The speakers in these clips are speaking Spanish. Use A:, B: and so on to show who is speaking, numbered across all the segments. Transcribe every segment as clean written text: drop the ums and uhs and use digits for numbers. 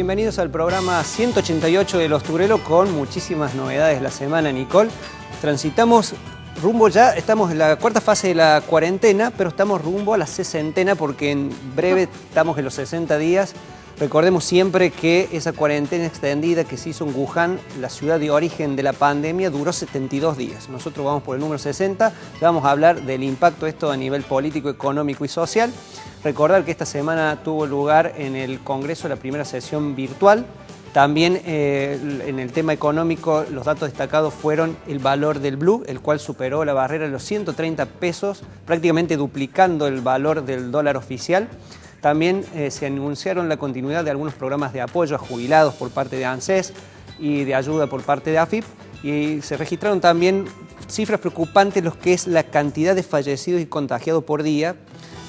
A: Bienvenidos al programa 188 de Los Turelos con muchísimas novedades la semana, Nicole. Transitamos rumbo ya, estamos en la cuarta fase de la cuarentena, pero estamos rumbo a la sesentena porque en breve estamos en los 60 días. Recordemos siempre que esa cuarentena extendida que se hizo en Wuhan, la ciudad de origen de la pandemia, duró 72 días. Nosotros vamos por el número 60, ya vamos a hablar del impacto de esto a nivel político, económico y social. Recordar que esta semana tuvo lugar en el Congreso la primera sesión virtual. También en el tema económico los datos destacados fueron el valor del blue, el cual superó la barrera de los 130 pesos, prácticamente duplicando el valor del dólar oficial. También se anunciaron la continuidad de algunos programas de apoyo a jubilados por parte de ANSES y de ayuda por parte de AFIP. Y se registraron también cifras preocupantes, lo que es la cantidad de fallecidos y contagiados por día,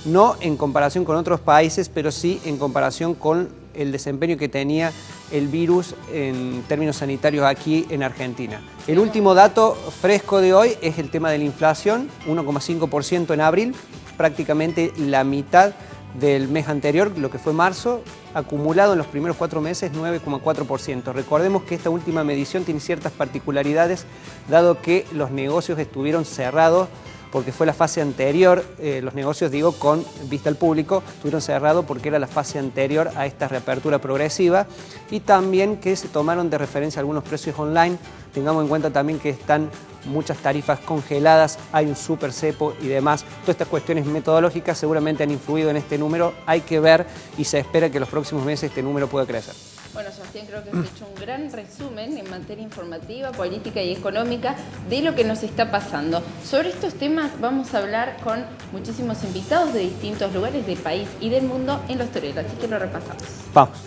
A: no en comparación con otros países, pero sí en comparación con el desempeño que tenía el virus en términos sanitarios aquí en Argentina. El último dato fresco de hoy es el tema de la inflación, 1,5% en abril, prácticamente la mitad del mes anterior, lo que fue marzo, acumulado en los primeros 4 meses 9,4%. Recordemos que esta última medición tiene ciertas particularidades, dado que los negocios estuvieron cerrados, porque fue la fase anterior, los negocios, digo, con vista al público, estuvieron cerrados porque era la fase anterior a esta reapertura progresiva, y también que se tomaron de referencia algunos precios online. Tengamos en cuenta también que están muchas tarifas congeladas, hay un super cepo y demás. Todas estas cuestiones metodológicas seguramente han influido en este número, hay que ver y se espera que en los próximos meses este número pueda crecer.
B: Bueno, Sebastián, creo que has hecho un gran resumen en materia informativa, política y económica de lo que nos está pasando. Sobre estos temas vamos a hablar con muchísimos invitados de distintos lugares del país y del mundo en Los Turelos, así que lo repasamos.
A: Vamos.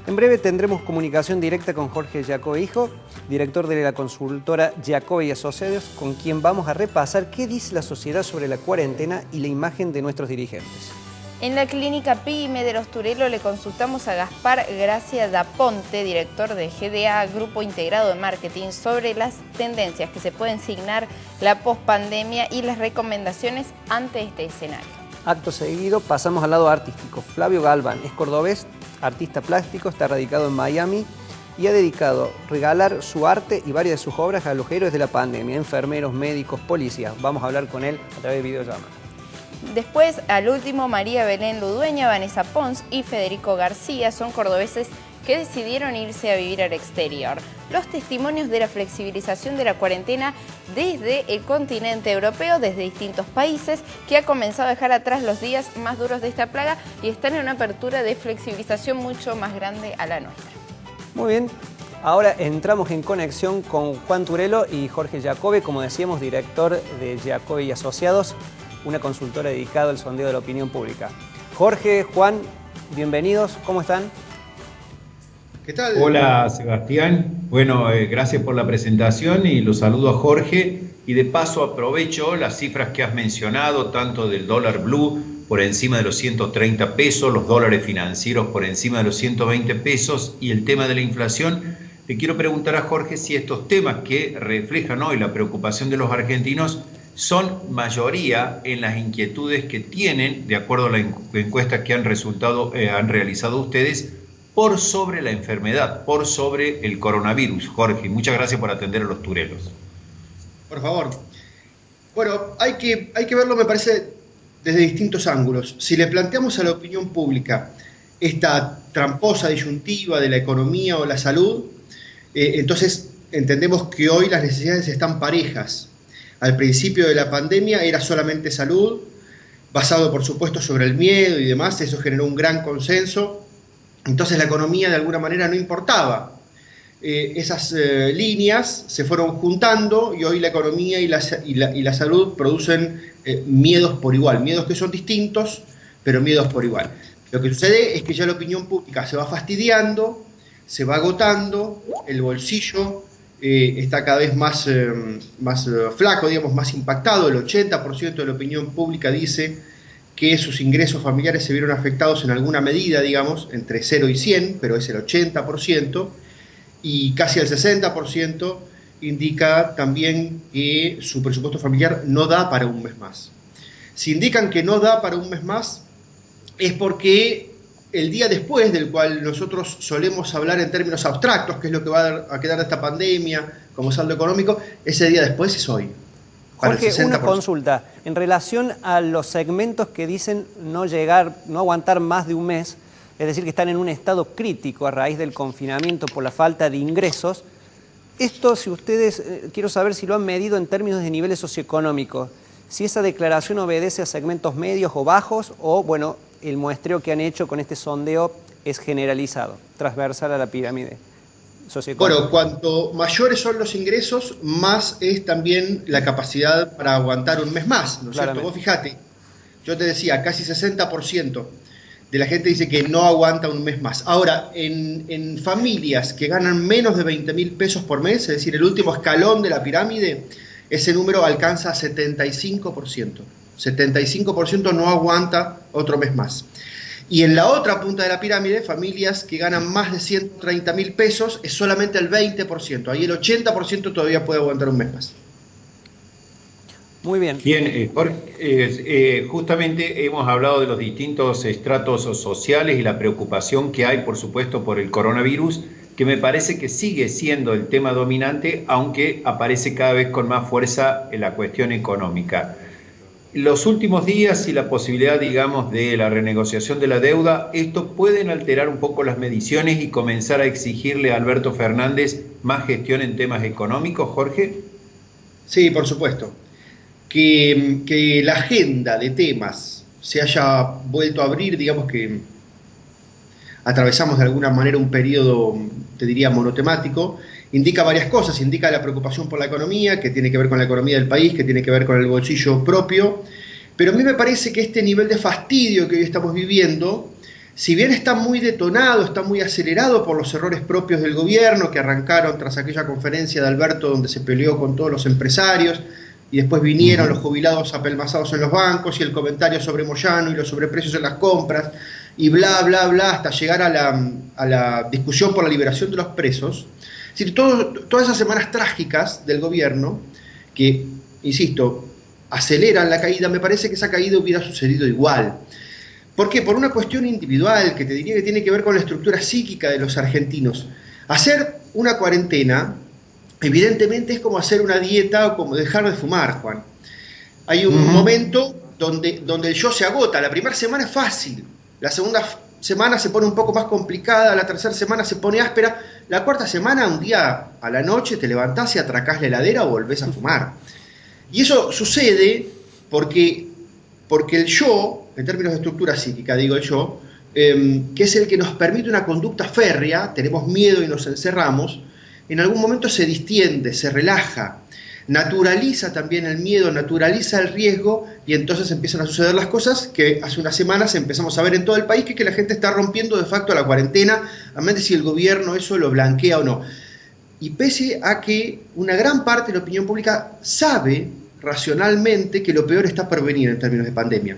A: En breve tendremos comunicación directa con Jorge Giacobbe Hijo, director de la consultora Giacobbe y Asociados, con quien vamos a repasar qué dice la sociedad sobre la cuarentena y la imagen de nuestros dirigentes.
B: En la clínica PYME de Los Turelos le consultamos a Gaspar Gracia Daponte, director de GDA, Grupo Integrado de Marketing, sobre las tendencias que se pueden signar la pospandemia y las recomendaciones ante este escenario.
A: Acto seguido pasamos al lado artístico. Flavio Galván es cordobés, artista plástico, está radicado en Miami y ha dedicado a regalar su arte y varias de sus obras a los héroes de la pandemia, enfermeros, médicos, policías. Vamos a hablar con él a través de videollamada.
B: Después, al último, María Belén Ludueña, Vanessa Pons y Federico García son cordobeses que decidieron irse a vivir al exterior. Los testimonios de la flexibilización de la cuarentena desde el continente europeo, desde distintos países, que ha comenzado a dejar atrás los días más duros de esta plaga y están en una apertura de flexibilización mucho más grande a la nuestra.
A: Muy bien, ahora entramos en conexión con Juan Turelo y Jorge Giacobbe, como decíamos, director de Giacobbe y Asociados, una consultora dedicada al sondeo de la opinión pública. Jorge, Juan, bienvenidos, ¿cómo están?
C: ¿Qué tal?
D: Hola Sebastián, bueno, gracias por la presentación y los saludo a Jorge y de paso aprovecho las cifras que has mencionado, tanto del dólar blue por encima de los 130 pesos, los dólares financieros por encima de los 120 pesos y el tema de la inflación. Le quiero preguntar a Jorge si estos temas que reflejan hoy la preocupación de los argentinos son mayoría en las inquietudes que tienen, de acuerdo a la encuesta que han realizado ustedes, por sobre la enfermedad, por sobre el coronavirus. Jorge, muchas gracias por atender a Los Turelos.
C: Por favor. Bueno, hay que verlo, me parece, desde distintos ángulos. Si le planteamos a la opinión pública esta tramposa disyuntiva de la economía o la salud, entonces entendemos que hoy las necesidades están parejas. Al principio de la pandemia era solamente salud, basado por supuesto sobre el miedo y demás, eso generó un gran consenso. Entonces la economía de alguna manera no importaba. Esas líneas se fueron juntando y hoy la economía y la salud producen miedos por igual, miedos que son distintos, pero miedos por igual. Lo que sucede es que ya la opinión pública se va fastidiando, se va agotando, el bolsillo está cada vez más flaco, digamos, más impactado. El 80% de la opinión pública dice que sus ingresos familiares se vieron afectados en alguna medida, digamos, entre 0 y 100, pero es el 80%, y casi el 60% indica también que su presupuesto familiar no da para un mes más. Si indican que no da para un mes más, es porque el día después, del cual nosotros solemos hablar en términos abstractos, que es lo que va a quedar de esta pandemia como saldo económico, ese día después es hoy.
A: Jorge, una consulta. En relación a los segmentos que dicen no aguantar más de un mes, es decir, que están en un estado crítico a raíz del confinamiento por la falta de ingresos, esto, si ustedes, quiero saber si lo han medido en términos de niveles socioeconómicos, si esa declaración obedece a segmentos medios o bajos, o, bueno, el muestreo que han hecho con este sondeo es generalizado, transversal a la pirámide socioeconómica.
C: Bueno, cuanto mayores son los ingresos, más es también la capacidad para aguantar un mes más, ¿no es cierto? Vos fijate, yo te decía, casi 60% de la gente dice que no aguanta un mes más. Ahora, en familias que ganan menos de 20.000 pesos por mes, es decir, el último escalón de la pirámide, ese número alcanza 75%. 75% no aguanta otro mes más. Y en la otra punta de la pirámide, familias que ganan más de 130.000 pesos, es solamente el 20%. Ahí el 80% todavía puede aguantar un mes más.
A: Muy bien.
D: Bien, Jorge, justamente hemos hablado de los distintos estratos sociales y la preocupación que hay, por supuesto, por el coronavirus, que me parece que sigue siendo el tema dominante, aunque aparece cada vez con más fuerza en la cuestión económica. Los últimos días y la posibilidad, digamos, de la renegociación de la deuda, ¿esto pueden alterar un poco las mediciones y comenzar a exigirle a Alberto Fernández más gestión en temas económicos, Jorge?
C: Sí, por supuesto. Que la agenda de temas se haya vuelto a abrir, digamos que atravesamos de alguna manera un periodo, te diría, monotemático, indica varias cosas. Indica la preocupación por la economía, que tiene que ver con la economía del país, que tiene que ver con el bolsillo propio, pero a mí me parece que este nivel de fastidio que hoy estamos viviendo, si bien está muy detonado, está muy acelerado por los errores propios del gobierno que arrancaron tras aquella conferencia de Alberto donde se peleó con todos los empresarios, y después vinieron los jubilados apelmazados en los bancos y el comentario sobre Moyano y los sobreprecios en las compras y bla, bla, bla, hasta llegar a la discusión por la liberación de los presos. Es decir, todas esas semanas trágicas del gobierno que, insisto, aceleran la caída, me parece que esa caída hubiera sucedido igual. ¿Por qué? Por una cuestión individual que te diría que tiene que ver con la estructura psíquica de los argentinos. Hacer una cuarentena evidentemente es como hacer una dieta o como dejar de fumar, Juan. Hay un momento donde el yo se agota. La primera semana es fácil, la segunda semana se pone un poco más complicada, la tercera semana se pone áspera, la cuarta semana, un día a la noche, te levantás y atracás la heladera o volvés a fumar. Y eso sucede porque el yo, en términos de estructura psíquica, digo el yo, que es el que nos permite una conducta férrea, tenemos miedo y nos encerramos, en algún momento se distiende, se relaja, naturaliza también el miedo, naturaliza el riesgo y entonces empiezan a suceder las cosas que hace unas semanas empezamos a ver en todo el país, que la gente está rompiendo de facto la cuarentena, a menos de si el gobierno eso lo blanquea o no. Y pese a que una gran parte de la opinión pública sabe racionalmente que lo peor está por venir en términos de pandemia.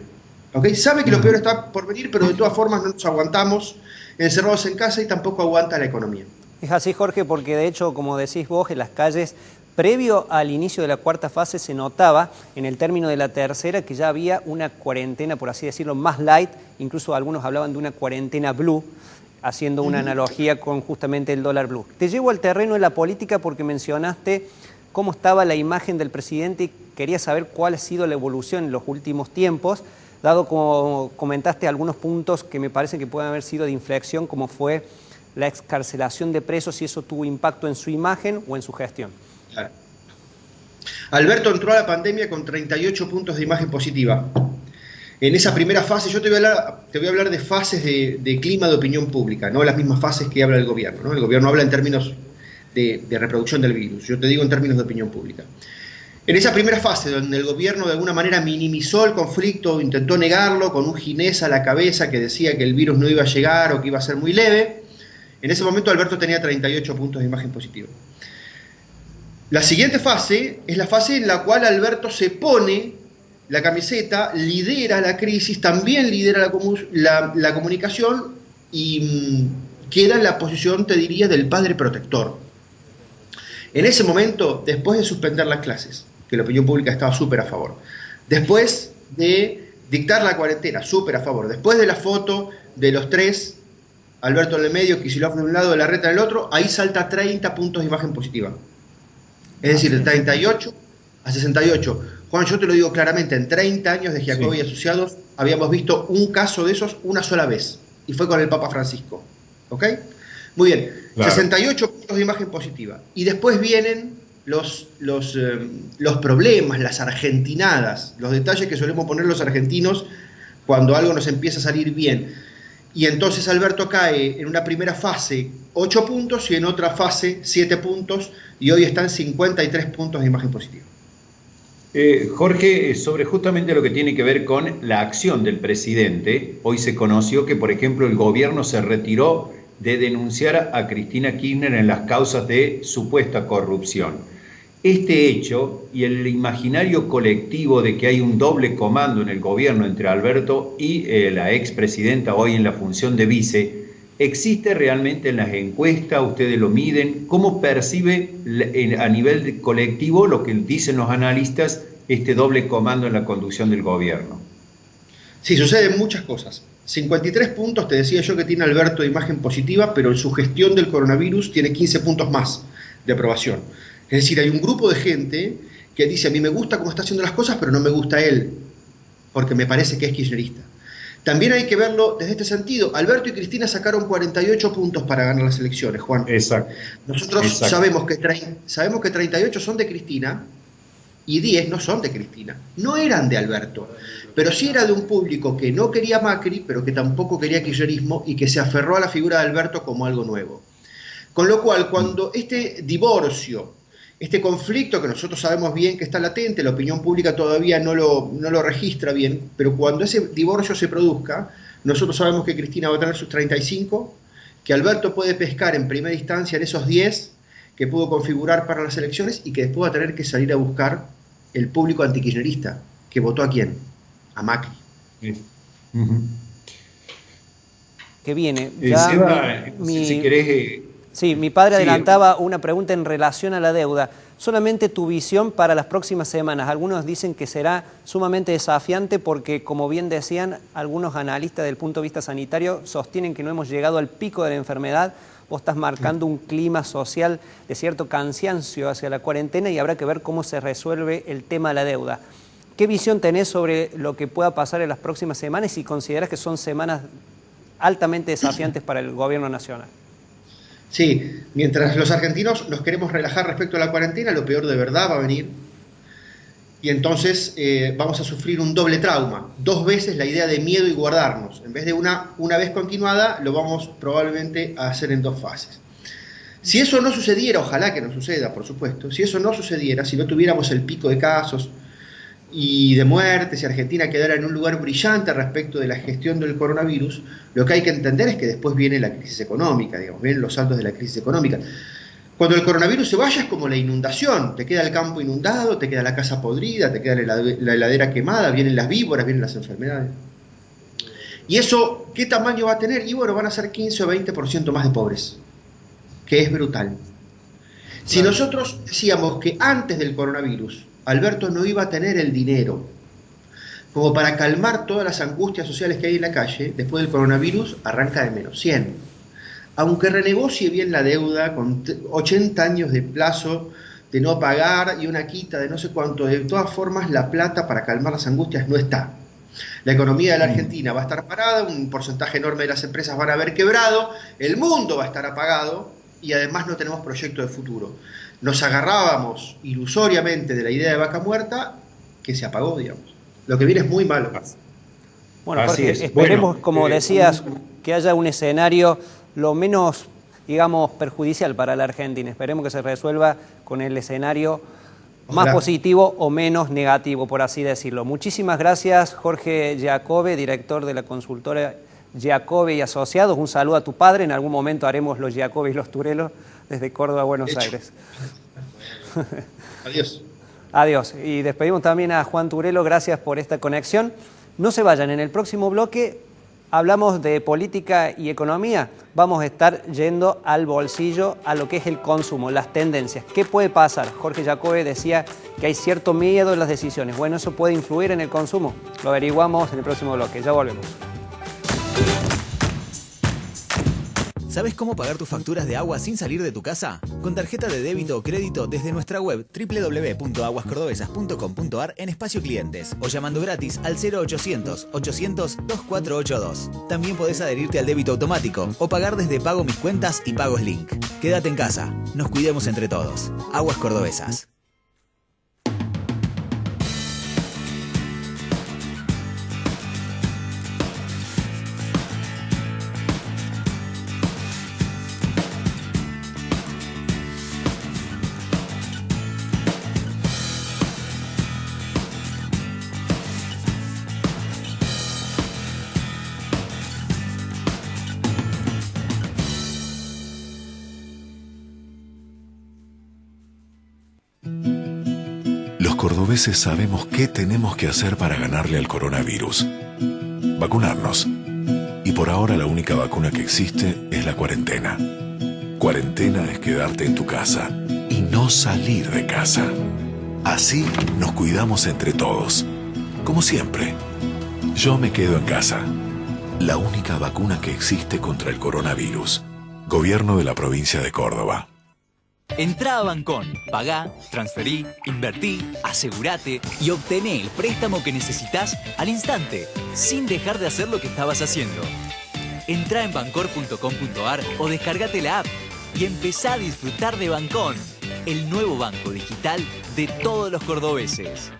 C: ¿Okay? Sabe que lo peor está por venir, pero de todas formas no nos aguantamos encerrados en casa y tampoco aguanta la economía.
A: Es así, Jorge, porque de hecho, como decís vos, en las calles, previo al inicio de la cuarta fase, se notaba en el término de la tercera que ya había una cuarentena, por así decirlo, más light, incluso algunos hablaban de una cuarentena blue, haciendo una analogía con justamente el dólar blue. Te llevo al terreno de la política porque mencionaste cómo estaba la imagen del presidente y quería saber cuál ha sido la evolución en los últimos tiempos, dado como comentaste algunos puntos que me parece que pueden haber sido de inflexión, como fue la excarcelación de presos, si eso tuvo impacto en su imagen o en su gestión.
C: Claro. Alberto entró a la pandemia con 38 puntos de imagen positiva. En esa primera fase, yo te voy a hablar de fases de clima de opinión pública, no las mismas fases que habla el gobierno, ¿no? El gobierno habla en términos de reproducción del virus, yo te digo en términos de opinión pública. En esa primera fase, donde el gobierno de alguna manera minimizó el conflicto, intentó negarlo con un ginés a la cabeza que decía que el virus no iba a llegar o que iba a ser muy leve, en ese momento Alberto tenía 38 puntos de imagen positiva. La siguiente fase es la fase en la cual Alberto se pone la camiseta, lidera la crisis, también lidera la comunicación y queda en la posición, te diría, del padre protector. En ese momento, después de suspender las clases, que la opinión pública estaba súper a favor, después de dictar la cuarentena, súper a favor, después de la foto de los tres, Alberto en el medio, Kicillof de un lado, de la reta en el otro, ahí salta 30 puntos de imagen positiva. Es decir, de 38 a 68. Juan, yo te lo digo claramente, en 30 años de Giacobbe y Asociados habíamos visto un caso de esos una sola vez, y fue con el Papa Francisco. ¿Ok? Muy bien, claro. 68 puntos de imagen positiva. Y después vienen los problemas, las argentinadas, los detalles que solemos poner los argentinos cuando algo nos empieza a salir bien. Y entonces Alberto cae en una primera fase 8 puntos y en otra fase 7 puntos, y hoy están 53 puntos de imagen positiva.
D: Jorge, sobre justamente lo que tiene que ver con la acción del presidente, hoy se conoció que, por ejemplo, el gobierno se retiró de denunciar a Cristina Kirchner en las causas de supuesta corrupción. Este hecho y el imaginario colectivo de que hay un doble comando en el gobierno entre Alberto y la expresidenta hoy en la función de vice, ¿existe realmente en las encuestas? ¿Ustedes lo miden? ¿Cómo percibe a nivel colectivo lo que dicen los analistas, este doble comando en la conducción del gobierno?
C: Sí, suceden muchas cosas. 53 puntos, te decía yo, que tiene Alberto de imagen positiva, pero en su gestión del coronavirus tiene 15 puntos más de aprobación. Es decir, hay un grupo de gente que dice, a mí me gusta cómo está haciendo las cosas, pero no me gusta él, porque me parece que es kirchnerista. También hay que verlo desde este sentido. Alberto y Cristina sacaron 48 puntos para ganar las elecciones, Juan.
D: Exacto.
C: Nosotros sabemos que 38 son de Cristina y 10 no son de Cristina. No eran de Alberto, pero sí era de un público que no quería Macri, pero que tampoco quería kirchnerismo y que se aferró a la figura de Alberto como algo nuevo. Con lo cual, cuando este divorcio, este conflicto que nosotros sabemos bien que está latente, la opinión pública todavía no lo registra bien, pero cuando ese divorcio se produzca, nosotros sabemos que Cristina va a tener sus 35, que Alberto puede pescar en primera instancia en esos 10 que pudo configurar para las elecciones y que después va a tener que salir a buscar el público antikirchnerista, que votó a quién, a Macri.
A: Que viene.
D: Ya si querés...
A: Sí, mi padre adelantaba una pregunta en relación a la deuda. Solamente tu visión para las próximas semanas. Algunos dicen que será sumamente desafiante porque, como bien decían, algunos analistas del punto de vista sanitario sostienen que no hemos llegado al pico de la enfermedad. Vos estás marcando un clima social de cierto cansancio hacia la cuarentena y habrá que ver cómo se resuelve el tema de la deuda. ¿Qué visión tenés sobre lo que pueda pasar en las próximas semanas y si considerás que son semanas altamente desafiantes para el gobierno nacional?
C: Sí, mientras los argentinos nos queremos relajar respecto a la cuarentena, lo peor de verdad va a venir. Y entonces vamos a sufrir un doble trauma. 2 veces la idea de miedo y guardarnos. En vez de una vez continuada, lo vamos probablemente a hacer en 2 fases. Si eso no sucediera, ojalá que no suceda, por supuesto, si eso no sucediera, si no tuviéramos el pico de casos y de muertes, si Argentina quedara en un lugar brillante respecto de la gestión del coronavirus, lo que hay que entender es que después viene la crisis económica, digamos, vienen los saltos de la crisis económica. Cuando el coronavirus se vaya es como la inundación, te queda el campo inundado, te queda la casa podrida, te queda la heladera quemada, vienen las víboras, vienen las enfermedades. ¿Y eso qué tamaño va a tener? Y bueno, van a ser 15 o 20% más de pobres, que es brutal. Si nosotros decíamos que antes del coronavirus Alberto no iba a tener el dinero como para calmar todas las angustias sociales que hay en la calle, después del coronavirus arranca de menos 100. Aunque renegocie bien la deuda con 80 años de plazo de no pagar y una quita de no sé cuánto, de todas formas la plata para calmar las angustias no está. La economía de la Argentina va a estar parada, un porcentaje enorme de las empresas van a haber quebrado, el mundo va a estar apagado y además no tenemos proyecto de futuro. Nos agarrábamos ilusoriamente de la idea de vaca muerta que se apagó, digamos. Lo que viene es muy malo.
A: Bueno, Jorge, esperemos, como decías, que haya un escenario lo menos, digamos, perjudicial para la Argentina. Esperemos que se resuelva con el escenario más positivo o menos negativo, por así decirlo. Muchísimas gracias, Jorge Giacobbe, director de la consultora Giacobbe y Asociados. Un saludo a tu padre. En algún momento haremos los Giacobbe y los Turelo desde Córdoba a Buenos Aires.
C: Adiós.
A: Adiós. Y despedimos también a Juan Turelo. Gracias por esta conexión. No se vayan. En el próximo bloque hablamos de política y economía, vamos a estar yendo al bolsillo, a lo que es el consumo, las tendencias. ¿Qué puede pasar? Jorge Jacobe decía que hay cierto miedo en las decisiones. Bueno, ¿eso puede influir en el consumo? Lo averiguamos en el próximo bloque. Ya volvemos.
E: ¿Sabes cómo pagar tus facturas de agua sin salir de tu casa? Con tarjeta de débito o crédito desde nuestra web www.aguascordobesas.com.ar en espacio clientes o llamando gratis al 0800 800 2482. También podés adherirte al débito automático o pagar desde Pago Mis Cuentas y Pagos Link. Quédate en casa, nos cuidemos entre todos. Aguas Cordobesas.
F: Cordobeses sabemos qué tenemos que hacer para ganarle al coronavirus. Vacunarnos. Y por ahora la única vacuna que existe es la cuarentena. Cuarentena es quedarte en tu casa y no salir de casa. Así nos cuidamos entre todos. Como siempre. Yo me quedo en casa. La única vacuna que existe contra el coronavirus. Gobierno de la provincia de Córdoba.
G: Entrá a Bancón, pagá, transferí, invertí, asegurate y obtené el préstamo que necesitas al instante, sin dejar de hacer lo que estabas haciendo. Entrá en bancor.com.ar o descargate la app y empezá a disfrutar de Bancón, el nuevo banco digital de todos los cordobeses.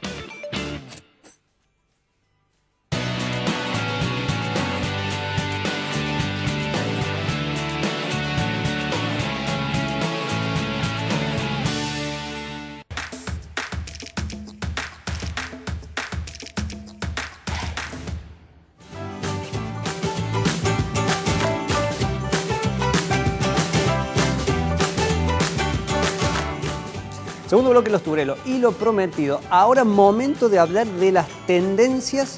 A: Segundo bloque, los Tugrelos. Y lo prometido. Ahora momento de hablar de las tendencias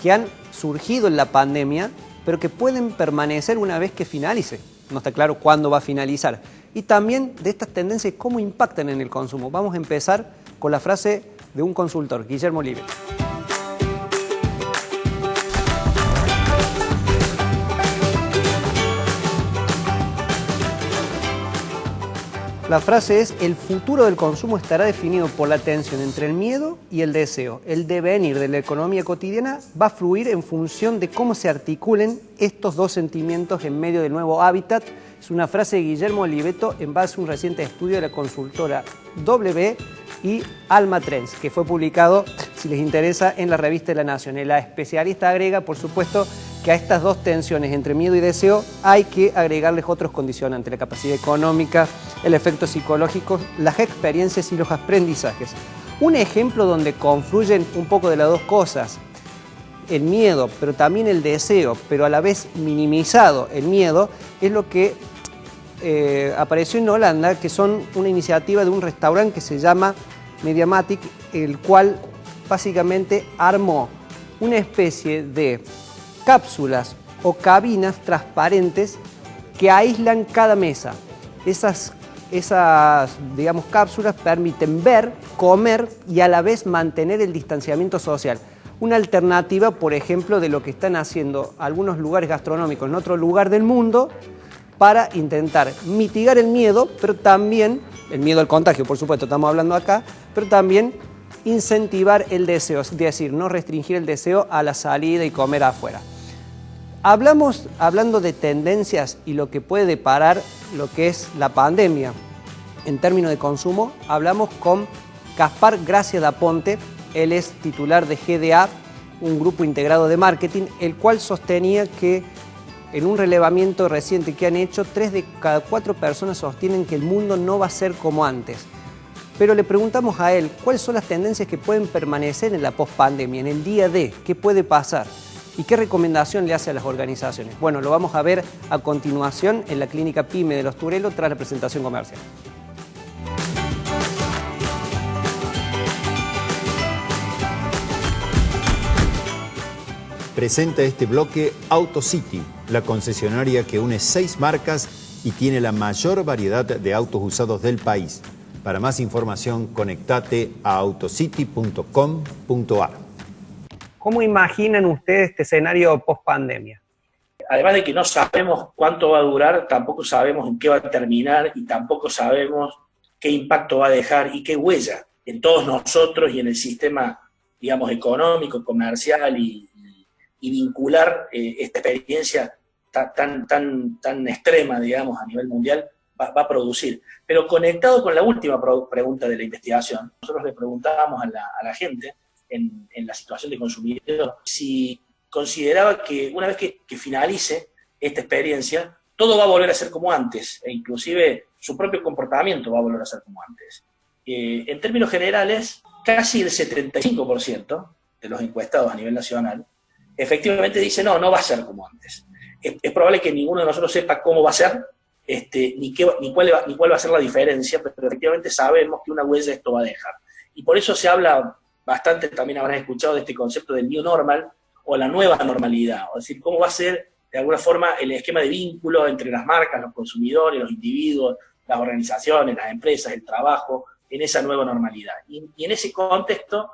A: que han surgido en la pandemia, pero que pueden permanecer una vez que finalice. No está claro cuándo va a finalizar. Y también de estas tendencias, cómo impactan en el consumo. Vamos a empezar con la frase de un consultor, Guillermo Olivet. La frase es: el futuro del consumo estará definido por la tensión entre el miedo y el deseo. El devenir de la economía cotidiana va a fluir en función de cómo se articulen estos dos sentimientos en medio del nuevo hábitat. Es una frase de Guillermo Oliveto en base a un reciente estudio de la consultora W y Alma Trends, que fue publicado, si les interesa, en la revista de La Nación. La especialista agrega, por supuesto, que a estas dos tensiones entre miedo y deseo hay que agregarles otros condicionantes: la capacidad económica, el efecto psicológico, las experiencias y los aprendizajes. Un ejemplo donde confluyen un poco de las dos cosas, el miedo, pero también el deseo, pero a la vez minimizado el miedo, es lo que apareció en Holanda, que son una iniciativa de un restaurante que se llama Mediamatic, el cual básicamente armó una especie de cápsulas o cabinas transparentes que aíslan cada mesa. Esas digamos, cápsulas permiten ver, comer y a la vez mantener el distanciamiento social. Una alternativa, por ejemplo, de lo que están haciendo algunos lugares gastronómicos en otro lugar del mundo para intentar mitigar el miedo, pero también, el miedo al contagio, por supuesto, estamos hablando acá, pero también incentivar el deseo, es decir, no restringir el deseo a la salida y comer afuera. Hablando de tendencias y lo que puede deparar lo que es la pandemia en términos de consumo, hablamos con Gaspar Gracia da Ponte. Él es titular de GDA, un grupo integrado de marketing, el cual sostenía que en un relevamiento reciente que han hecho, 3 de cada 4 personas sostienen que el mundo no va a ser como antes. Pero le preguntamos a él, ¿cuáles son las tendencias que pueden permanecer en la pospandemia, en el día D? ¿Qué puede pasar? ¿Y qué recomendación le hace a las organizaciones? Bueno, lo vamos a ver a continuación en la clínica PYME de Los Tugrelos tras la presentación comercial.
H: presenta este bloque AutoCity, la concesionaria que une 6 marcas y tiene la mayor variedad de autos usados del país. Para más información, conectate a autocity.com.ar.
A: ¿Cómo imaginan ustedes este escenario post-pandemia?
I: Además de que no sabemos cuánto va a durar, tampoco sabemos en qué va a terminar y tampoco sabemos qué impacto va a dejar y qué huella en todos nosotros y en el sistema, digamos, económico, comercial y vincular esta experiencia tan extrema, digamos, a nivel mundial, va a producir. Pero conectado con la última pregunta de la investigación, nosotros le preguntábamos a la gente en la situación de consumidor si consideraba que una vez que finalice esta experiencia, todo va a volver a ser como antes, e inclusive su propio comportamiento va a volver a ser como antes. En términos generales, casi el 75% de los encuestados a nivel nacional efectivamente dice no va a ser como antes. Es probable que ninguno de nosotros sepa cómo va a ser, ni cuál va a ser la diferencia, pero efectivamente sabemos que una huella esto va a dejar. Y por eso se habla bastante, también habrán escuchado de este concepto del new normal, o la nueva normalidad, es decir, cómo va a ser, de alguna forma, el esquema de vínculo entre las marcas, los consumidores, los individuos, las organizaciones, las empresas, el trabajo, en esa nueva normalidad. Y en ese contexto,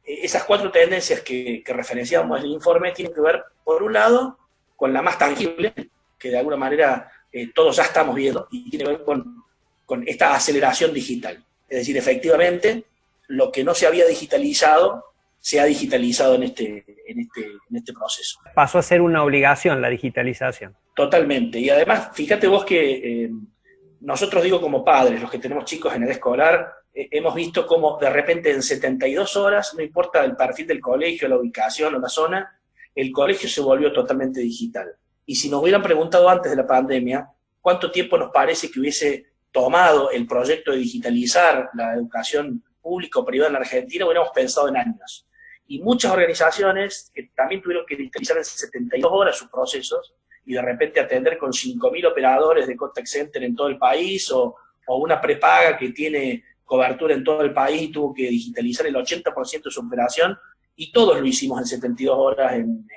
I: esas 4 tendencias que referenciamos en el informe tienen que ver, por un lado, con la más tangible, que de alguna manera todos ya estamos viendo, y tiene que ver con esta aceleración digital. Es decir, efectivamente, lo que no se había digitalizado, se ha digitalizado en este proceso.
A: Pasó a ser una obligación la digitalización.
I: Totalmente. Y además, fíjate vos que nosotros, digo, como padres, los que tenemos chicos en edad escolar, hemos visto cómo de repente en 72 horas, no importa el perfil del colegio, la ubicación o la zona, el colegio se volvió totalmente digital. Y si nos hubieran preguntado antes de la pandemia, ¿cuánto tiempo nos parece que hubiese tomado el proyecto de digitalizar la educación pública o privada en la Argentina? Hubiéramos pensado en años. Y muchas organizaciones que también tuvieron que digitalizar en 72 horas sus procesos y de repente atender con 5.000 operadores de contact center en todo el país o una prepaga que tiene cobertura en todo el país y tuvo que digitalizar el 80% de su operación, y todos lo hicimos en 72 horas, en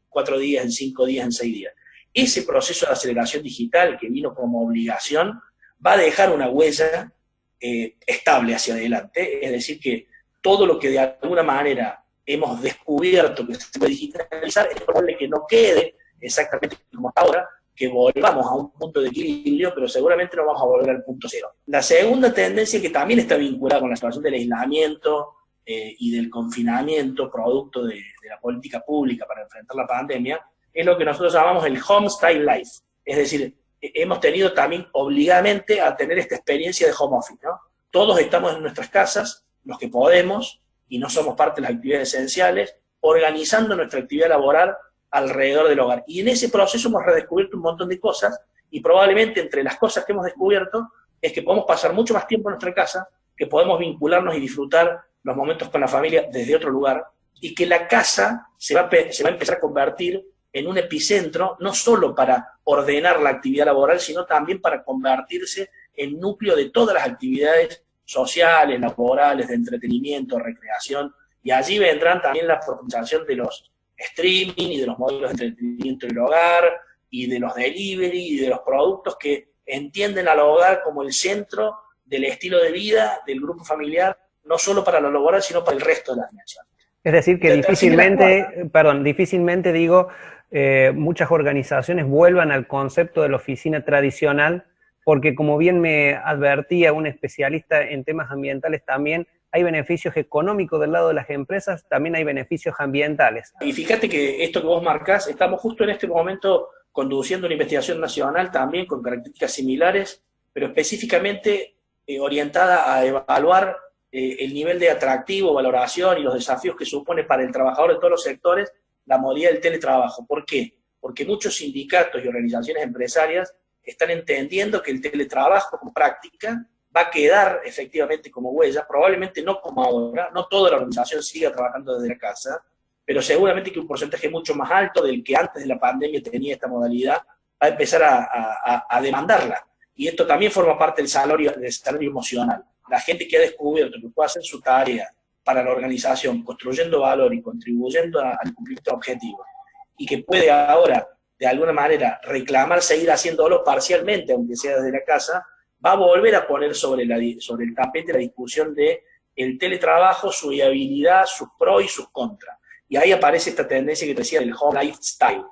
I: 4 días, en 5 días, en 6 días. Ese proceso de aceleración digital que vino como obligación va a dejar una huella estable hacia adelante, es decir que todo lo que de alguna manera hemos descubierto que se puede digitalizar, es probable que no quede exactamente como hasta ahora, que volvamos a un punto de equilibrio, pero seguramente no vamos a volver al punto cero. La segunda tendencia, que también está vinculada con la situación del aislamiento y del confinamiento, producto de la política pública para enfrentar la pandemia, es lo que nosotros llamamos el home style life. Es decir, hemos tenido también obligadamente a tener esta experiencia de home office, ¿no? Todos estamos en nuestras casas, los que podemos, y no somos parte de las actividades esenciales, organizando nuestra actividad laboral alrededor del hogar. Y en ese proceso hemos redescubierto un montón de cosas, y probablemente entre las cosas que hemos descubierto es que podemos pasar mucho más tiempo en nuestra casa, que podemos vincularnos y disfrutar los momentos con la familia desde otro lugar, y que la casa se va a empezar a convertir en un epicentro, no solo para ordenar la actividad laboral, sino también para convertirse en núcleo de todas las actividades sociales, laborales, de entretenimiento, recreación, y allí vendrán también la profundización de los streaming y de los modelos de entretenimiento en el hogar, y de los delivery, y de los productos que entienden al hogar como el centro del estilo de vida del grupo familiar, no solo para lo laboral, sino para el resto de la dimensión.
A: Es decir, que difícilmente digo, muchas organizaciones vuelvan al concepto de la oficina tradicional, porque como bien me advertía un especialista en temas ambientales también, hay beneficios económicos del lado de las empresas, también hay beneficios ambientales.
I: Y fíjate que esto que vos marcás, estamos justo en este momento conduciendo una investigación nacional también con características similares, pero específicamente orientada a evaluar el nivel de atractivo, valoración y los desafíos que supone para el trabajador de todos los sectores la modalidad del teletrabajo. ¿Por qué? Porque muchos sindicatos y organizaciones empresarias están entendiendo que el teletrabajo como práctica va a quedar efectivamente como huella, probablemente no como ahora, no toda la organización siga trabajando desde la casa, pero seguramente que un porcentaje mucho más alto del que antes de la pandemia tenía esta modalidad va a empezar a demandarla. Y esto también forma parte del salario emocional. La gente que ha descubierto que puede hacer su tarea para la organización, construyendo valor y contribuyendo al cumplimiento de objetivos, y que puede ahora, de alguna manera, reclamar seguir haciéndolo parcialmente, aunque sea desde la casa, va a volver a poner sobre el tapete la discusión de el teletrabajo, su viabilidad, sus pros y sus contras. Y ahí aparece esta tendencia que te decía del home lifestyle,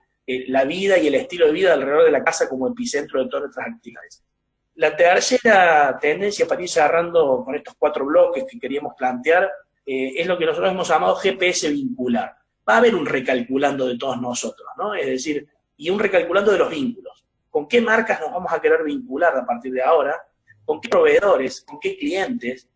I: la vida y el estilo de vida alrededor de la casa como epicentro de todas nuestras actividades. La tercera tendencia, para ir cerrando con estos 4 bloques que queríamos plantear, es lo que nosotros hemos llamado GPS vincular. Va a haber un recalculando de todos nosotros, ¿no? Es decir, y un recalculando de los vínculos. ¿Con qué marcas nos vamos a querer vincular a partir de ahora? ¿Con qué proveedores? ¿Con qué clientes?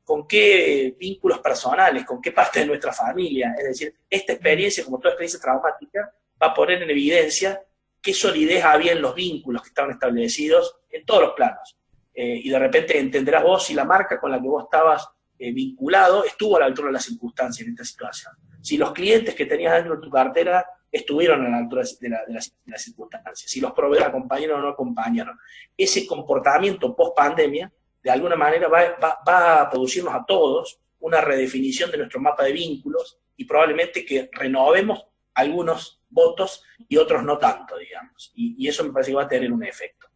I: ¿Con qué vínculos personales? ¿Con qué parte de nuestra familia? Es decir, esta experiencia, como toda experiencia traumática, va a poner en evidencia qué solidez había en los vínculos que estaban establecidos en todos los planos. Y de repente entenderás vos si la marca con la que vos estabas vinculado estuvo a la altura de las circunstancias en esta situación. Si los clientes que tenías dentro de tu cartera estuvieron a la altura de las circunstancias, si los proveedores acompañaron o no acompañaron. Ese comportamiento post-pandemia, de alguna manera, va a producirnos a todos una redefinición de nuestro mapa de vínculos y probablemente que renovemos algunos votos y otros no tanto, digamos. Y eso me parece que va a tener un efecto.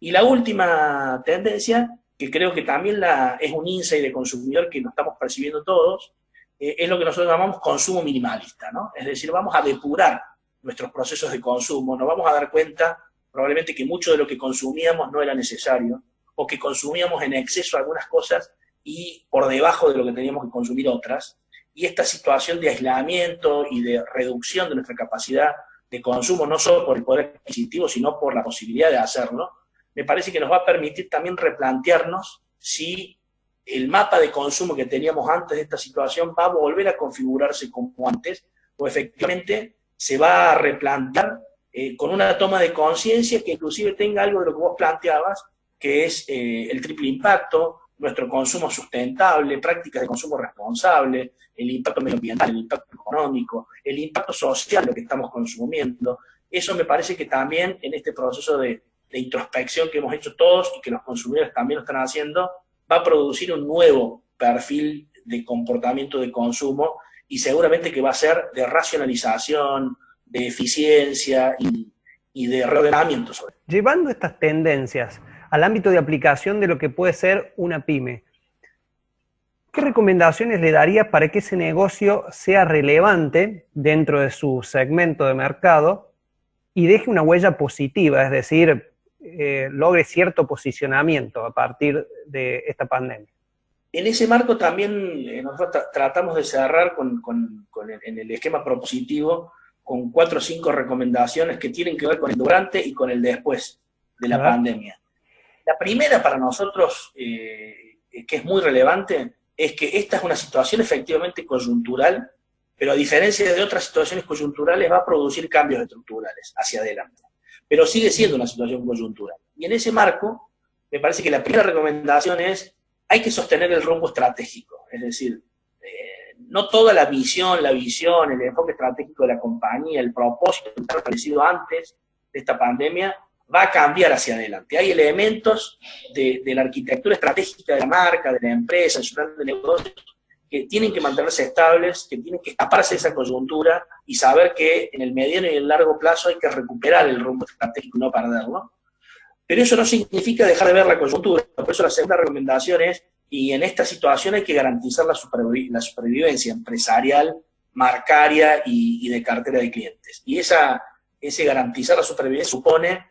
I: Y la última tendencia, que creo que también es un insight de consumidor que lo estamos percibiendo todos, es lo que nosotros llamamos consumo minimalista, ¿no? Es decir, vamos a depurar nuestros procesos de consumo, nos vamos a dar cuenta probablemente que mucho de lo que consumíamos no era necesario, o que consumíamos en exceso algunas cosas y por debajo de lo que teníamos que consumir otras, y esta situación de aislamiento y de reducción de nuestra capacidad de consumo, no solo por el poder adquisitivo, sino por la posibilidad de hacerlo, me parece que nos va a permitir también replantearnos si el mapa de consumo que teníamos antes de esta situación va a volver a configurarse como antes, o efectivamente se va a replantear con una toma de conciencia que inclusive tenga algo de lo que vos planteabas, que es el triple impacto, nuestro consumo sustentable, prácticas de consumo responsable, el impacto medioambiental, el impacto económico, el impacto social de lo que estamos consumiendo. Eso me parece que también en este proceso de introspección que hemos hecho todos y que los consumidores también lo están haciendo, va a producir un nuevo perfil de comportamiento de consumo y seguramente que va a ser de racionalización, de eficiencia y de reordenamiento sobre.
A: Llevando estas tendencias al ámbito de aplicación de lo que puede ser una pyme, ¿qué recomendaciones le daría para que ese negocio sea relevante dentro de su segmento de mercado y deje una huella positiva, es decir, logre cierto posicionamiento a partir de esta pandemia?
I: En ese marco también nosotros tratamos de cerrar en el esquema propositivo con 4 o 5 recomendaciones que tienen que ver con el durante y con el después de la pandemia. La primera para nosotros, que es muy relevante, es que esta es una situación efectivamente coyuntural, pero a diferencia de otras situaciones coyunturales va a producir cambios estructurales hacia adelante. Pero sigue siendo una situación coyuntural. Y en ese marco, me parece que la primera recomendación es, hay que sostener el rumbo estratégico. Es decir, no toda la visión, el enfoque estratégico de la compañía, el propósito que está establecido antes de esta pandemia, va a cambiar hacia adelante. Hay elementos de la arquitectura estratégica de la marca, de la empresa, de su plan de negocios, que tienen que mantenerse estables, que tienen que escaparse de esa coyuntura y saber que en el mediano y el largo plazo hay que recuperar el rumbo estratégico y no perderlo. Pero eso no significa dejar de ver la coyuntura. Por eso la segunda recomendación es, y en esta situación hay que garantizar la supervivencia empresarial, marcaria y de cartera de clientes. Y ese garantizar la supervivencia supone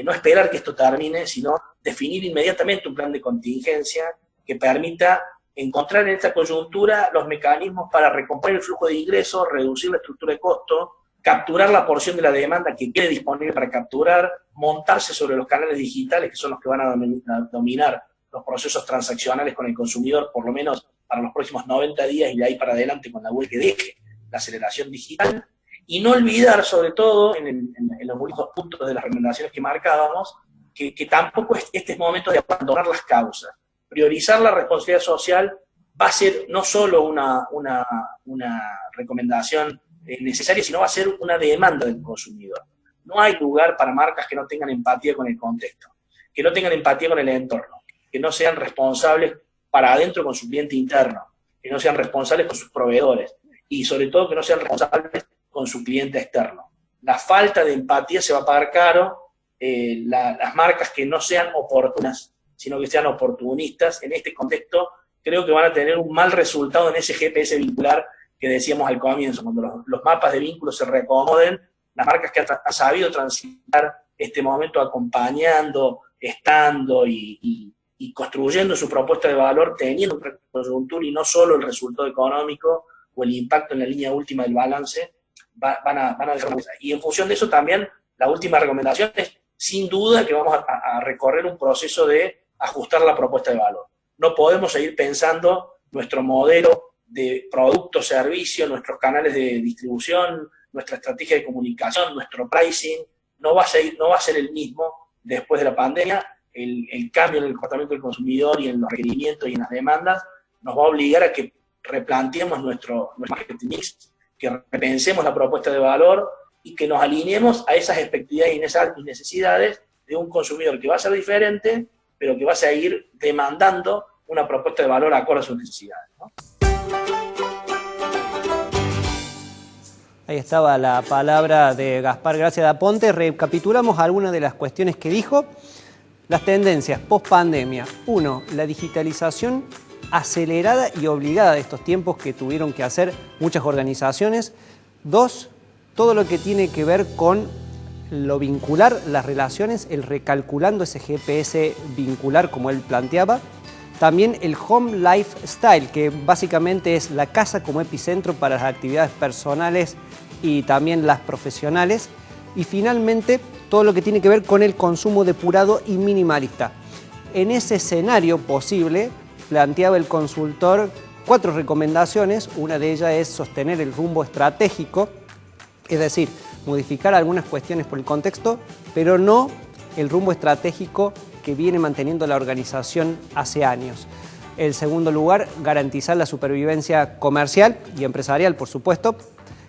I: no esperar que esto termine, sino definir inmediatamente un plan de contingencia que permita encontrar en esta coyuntura los mecanismos para recomponer el flujo de ingresos, reducir la estructura de costo, capturar la porción de la demanda que quede disponible para capturar, montarse sobre los canales digitales que son los que van a dominar los procesos transaccionales con el consumidor, por lo menos para los próximos 90 días y de ahí para adelante con la web que deje la aceleración digital, y no olvidar, sobre todo en los últimos puntos de las recomendaciones que marcábamos, que tampoco este es momento de abandonar las causas. Priorizar la responsabilidad social va a ser no solo una recomendación necesaria, sino va a ser una demanda del consumidor. No hay lugar para marcas que no tengan empatía con el contexto, que no tengan empatía con el entorno, que no sean responsables para adentro con su cliente interno, que no sean responsables con sus proveedores y sobre todo que no sean responsables con su cliente externo. la falta de empatía se va a pagar caro, las marcas que no sean oportunas, sino que sean oportunistas, en este contexto creo que van a tener un mal resultado en ese GPS vincular que decíamos al comienzo. Cuando los mapas de vínculos se reacomoden, las marcas que han sabido transitar este momento acompañando, estando y construyendo su propuesta de valor, teniendo un coyuntura y no solo el resultado económico o el impacto en la línea última del balance, van a dejar. Y en función de eso también, la última recomendación es, sin duda, que vamos a recorrer un proceso de ajustar la propuesta de valor. No podemos seguir pensando nuestro modelo de producto, servicio, nuestros canales de distribución, nuestra estrategia de comunicación, nuestro pricing, no va a ser el mismo después de la pandemia. El cambio en el comportamiento del consumidor y en los requerimientos y en las demandas nos va a obligar a que replanteemos nuestro marketing mix, que repensemos la propuesta de valor y que nos alineemos a esas expectativas y necesidades de un consumidor que va a ser diferente, pero que va a seguir demandando una propuesta de valor acorde a sus necesidades, ¿no?
A: Ahí estaba la palabra de Gaspar Gracia da Ponte. Recapitulamos algunas de las cuestiones que dijo. Las tendencias post-pandemia. 1. La digitalización acelerada y obligada de estos tiempos que tuvieron que hacer muchas organizaciones. 2. Todo lo que tiene que ver con lo vincular, las relaciones, el recalculando ese GPS vincular como él planteaba. También el home lifestyle, que básicamente es la casa como epicentro para las actividades personales y también las profesionales. Y finalmente, todo lo que tiene que ver con el consumo depurado y minimalista. En ese escenario posible, planteaba el consultor 4 recomendaciones. Una de ellas es sostener el rumbo estratégico, es decir, modificar algunas cuestiones por el contexto, pero no el rumbo estratégico que viene manteniendo la organización hace años. En segundo lugar, garantizar la supervivencia comercial y empresarial, por supuesto.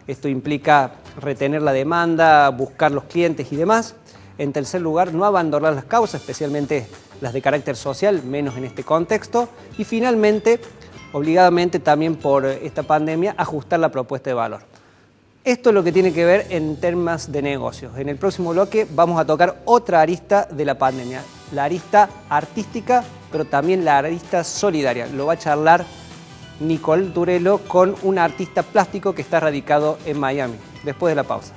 A: Esto implica retener la demanda, buscar los clientes y demás. En tercer lugar, no abandonar las causas, especialmente las de carácter social, menos en este contexto. Y finalmente, obligadamente también por esta pandemia, ajustar la propuesta de valor. Esto es lo que tiene que ver en temas de negocios. En el próximo bloque vamos a tocar otra arista de la pandemia, la arista artística, pero también la arista solidaria. Lo va a charlar Nicole Durelo con un artista plástico que está radicado en Miami. Después de la pausa.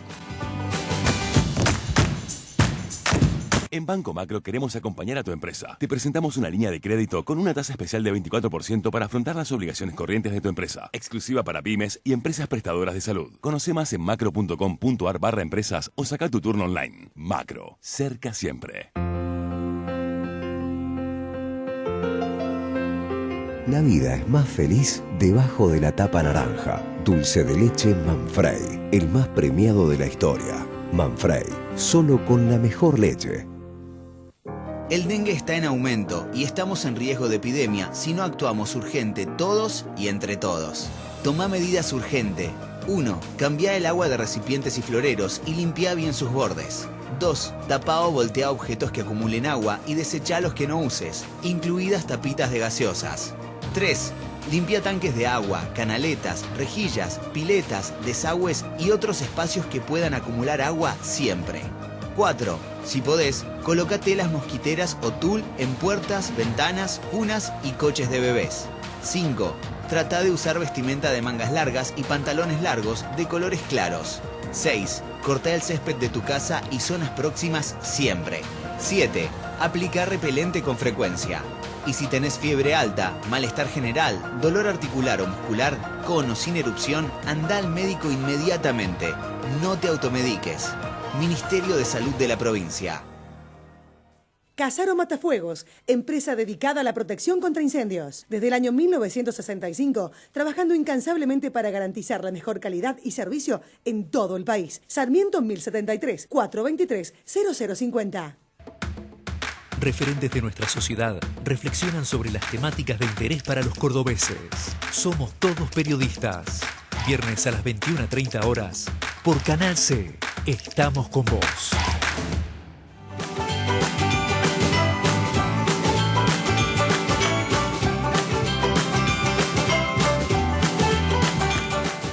J: En Banco Macro queremos acompañar a tu empresa. Te presentamos una línea de crédito con una tasa especial de 24% para afrontar las obligaciones corrientes de tu empresa, exclusiva para pymes y empresas prestadoras de salud. Conoce más en macro.com.ar/empresas o saca tu turno online. Macro, cerca siempre.
K: La vida es más feliz debajo de la tapa naranja. Dulce de leche Manfrey, el más premiado de la historia. Manfrey, solo con la mejor leche.
E: El dengue está en aumento y estamos en riesgo de epidemia si no actuamos urgente todos y entre todos. Toma medidas urgentes. 1. Cambia el agua de recipientes y floreros y limpia bien sus bordes. 2. Tapa o voltea objetos que acumulen agua y desecha los que no uses, incluidas tapitas de gaseosas. 3. Limpia tanques de agua, canaletas, rejillas, piletas, desagües y otros espacios que puedan acumular agua siempre. 4. Si podés, coloca telas mosquiteras o tul en puertas, ventanas, cunas y coches de bebés. 5. Trata de usar vestimenta de mangas largas y pantalones largos de colores claros. 6. Corta el césped de tu casa y zonas próximas siempre. 7. Aplica repelente con frecuencia. Y si tenés fiebre alta, malestar general, dolor articular o muscular, con o sin erupción, anda al médico inmediatamente. No te automediques. Ministerio de Salud de la provincia.
L: Casaro Matafuegos, empresa dedicada a la protección contra incendios. Desde el año 1965, trabajando incansablemente para garantizar la mejor calidad y servicio en todo el país. Sarmiento 1073, 423-0050.
M: Referentes de nuestra sociedad reflexionan sobre las temáticas de interés para los cordobeses. Somos todos periodistas. Viernes a las 21:30 horas, por Canal C. Estamos con vos.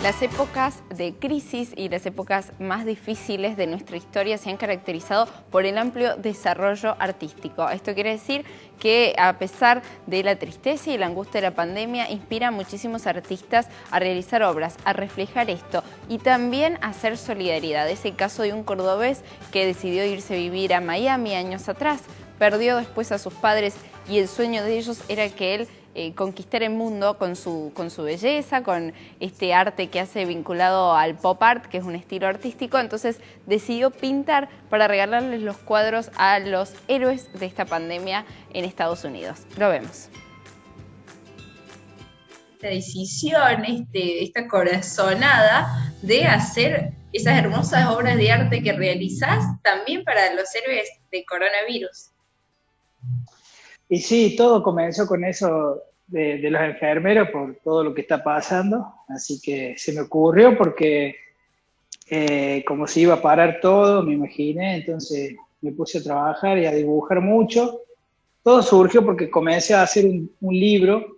B: La Las épocas de crisis y las épocas más difíciles de nuestra historia se han caracterizado por el amplio desarrollo artístico. Esto quiere decir que a pesar de la tristeza y la angustia de la pandemia, inspira a muchísimos artistas a realizar obras, a reflejar esto y también a hacer solidaridad. Es el caso de un cordobés que decidió irse a vivir a Miami años atrás, perdió después a sus padres y el sueño de ellos era que él conquistar el mundo con su belleza, con este arte que hace vinculado al pop art, que es un estilo artístico. Entonces decidió pintar para regalarles los cuadros a los héroes de esta pandemia en Estados Unidos. Lo vemos.
N: Esta decisión, esta corazonada de hacer esas hermosas obras de arte que realizás también para los héroes de coronavirus.
O: Y sí, todo comenzó con eso de los enfermeros por todo lo que está pasando, así que se me ocurrió porque como se iba a parar todo, me imaginé, entonces me puse a trabajar y a dibujar mucho. Todo surgió porque comencé a hacer un libro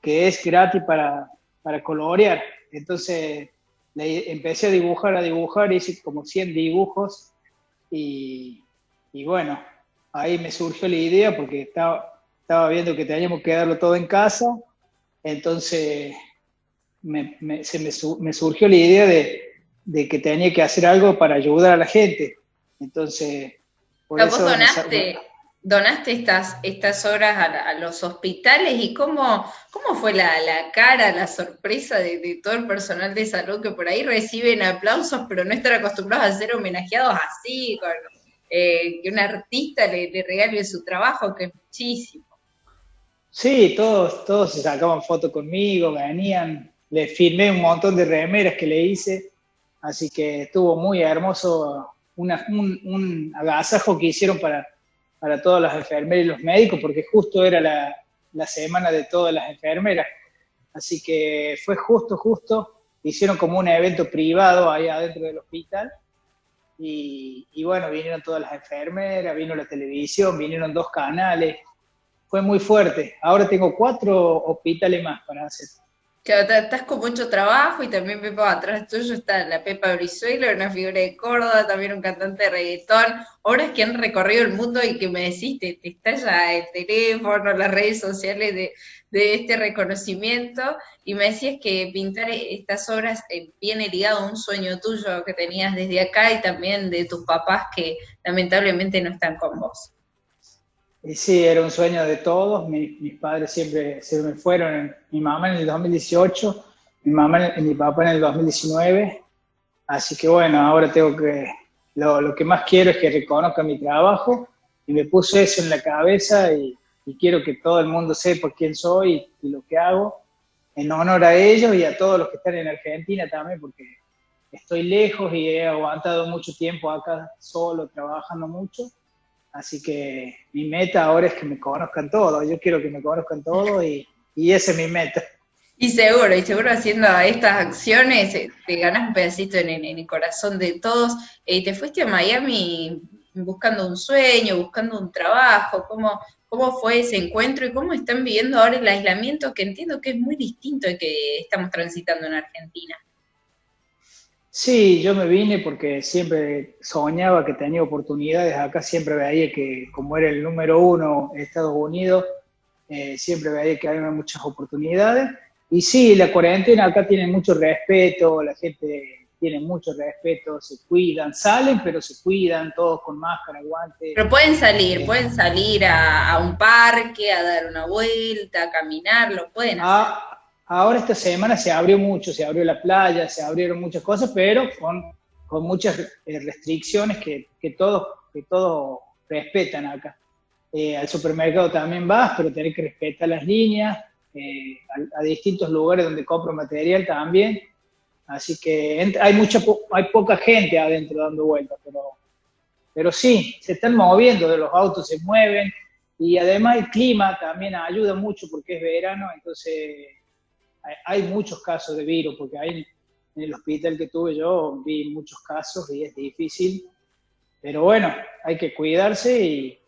O: que es gratis para colorear, entonces empecé a dibujar, hice como 100 dibujos y bueno, ahí me surgió la idea porque estaba viendo que teníamos que darlo todo en casa, entonces me surgió la idea de que tenía que hacer algo para ayudar a la gente. Entonces, por eso
N: donaste estas obras a los hospitales, y ¿cómo fue la cara, la sorpresa de todo el personal de salud que por ahí reciben aplausos, pero no están acostumbrados a ser homenajeados así, con que un artista le regale su trabajo, que es muchísimo?
O: Sí, todos se sacaban fotos conmigo, venían, les firmé un montón de remeras que le hice, así que estuvo muy hermoso, un agasajo que hicieron para todas las enfermeras y los médicos, porque justo era la semana de todas las enfermeras, así que fue justo, hicieron como un evento privado ahí adentro del hospital, y bueno, vinieron todas las enfermeras, vino la televisión, vinieron 2 canales, fue muy fuerte. Ahora tengo 4 hospitales más para hacer.
N: Claro, estás con mucho trabajo, y también Pepa, atrás tuyo está la Pepa Brizuela, una figura de Córdoba, también un cantante de reggaetón, obras que han recorrido el mundo y que me decís, te estalla el teléfono, las redes sociales de este reconocimiento, y me decías que pintar estas obras viene ligado a un sueño tuyo que tenías desde acá y también de tus papás que lamentablemente no están con vos.
O: Y sí, era un sueño de todos, mis padres siempre se me fueron, mi mamá en el 2018, mi papá en el 2019, así que bueno, ahora tengo lo que más quiero es que reconozcan mi trabajo, y me puse eso en la cabeza y quiero que todo el mundo sepa quién soy y lo que hago, en honor a ellos y a todos los que están en Argentina también, porque estoy lejos y he aguantado mucho tiempo acá solo, trabajando mucho. Así que mi meta ahora es que me conozcan todos. Yo quiero que me conozcan todos y esa es mi meta.
N: Y seguro haciendo estas acciones te ganas un pedacito en el corazón de todos. Te fuiste a Miami buscando un sueño, buscando un trabajo. ¿Cómo fue ese encuentro y cómo están viviendo ahora el aislamiento, que entiendo que es muy distinto al que estamos transitando en Argentina?
O: Sí, yo me vine porque siempre soñaba que tenía oportunidades. Acá siempre veía que, como era el número 1 en Estados Unidos, siempre veía que había muchas oportunidades. Y sí, la cuarentena acá tiene mucho respeto, la gente tiene mucho respeto, se cuidan, salen, pero se cuidan, todos con máscara, guantes.
N: Pero pueden salir a un parque, a dar una vuelta, a caminar, lo pueden hacer.
O: Ahora esta semana se abrió mucho, se abrió la playa, se abrieron muchas cosas, pero con muchas restricciones que todos respetan acá. Al supermercado también vas, pero tenés que respetar las líneas, a distintos lugares donde compro material también. Así que hay poca gente adentro dando vueltas, pero sí, se están moviendo, los autos se mueven, y además el clima también ayuda mucho porque es verano, entonces hay muchos casos de virus, porque en el hospital que tuve yo vi muchos casos y es difícil, pero bueno, hay que cuidarse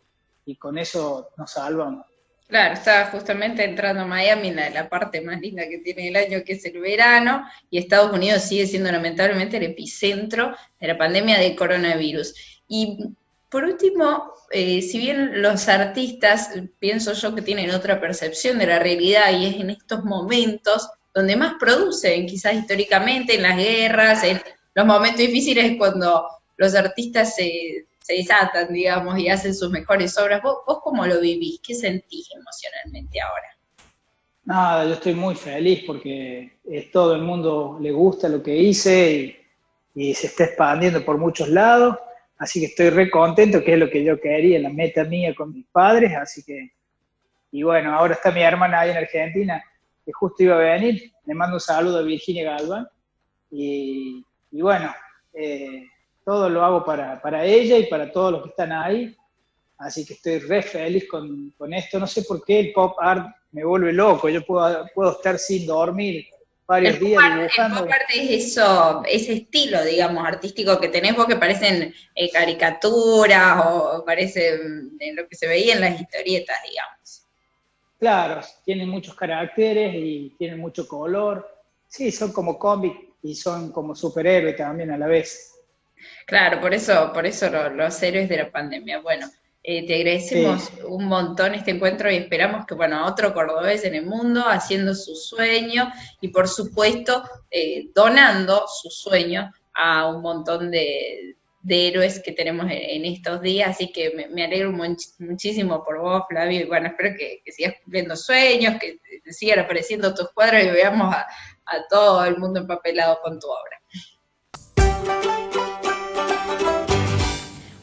O: y con eso nos salvamos.
N: Claro, estaba justamente entrando a Miami, la parte más linda que tiene el año, que es el verano, y Estados Unidos sigue siendo lamentablemente el epicentro de la pandemia de coronavirus. Y por último, si bien los artistas, pienso yo que tienen otra percepción de la realidad, y es en estos momentos donde más producen, quizás históricamente, en las guerras, en los momentos difíciles, cuando los artistas se desatan, digamos, y hacen sus mejores obras. ¿Vos cómo lo vivís? ¿Qué sentís emocionalmente ahora?
O: Nada, yo estoy muy feliz porque todo el mundo le gusta lo que hice y se está expandiendo por muchos lados, así que estoy re contento, que es lo que yo quería, la meta mía con mis padres, así que, y bueno, ahora está mi hermana ahí en Argentina, que justo iba a venir, le mando un saludo a Virginia Galván, y bueno, todo lo hago para ella y para todos los que están ahí, así que estoy re feliz con esto. No sé por qué el pop art me vuelve loco, yo puedo estar sin dormir varios días dibujando.
N: El pop art es eso, ese estilo, digamos, artístico que tenés vos, que parecen caricaturas o parecen lo que se veía en las historietas, digamos.
O: Claro, tienen muchos caracteres y tienen mucho color. Sí, son como cómics y son como superhéroes también a la vez.
N: Claro, por eso los héroes de la pandemia. Bueno, te agradecemos un montón este encuentro y esperamos que, bueno, otro cordobés en el mundo haciendo su sueño y, por supuesto, donando su sueño a un montón de héroes que tenemos en estos días. Así que me alegro muchísimo por vos, Flavio, y bueno, espero que sigas cumpliendo sueños, que te sigan apareciendo tus cuadros y veamos a todo el mundo empapelado con tu obra.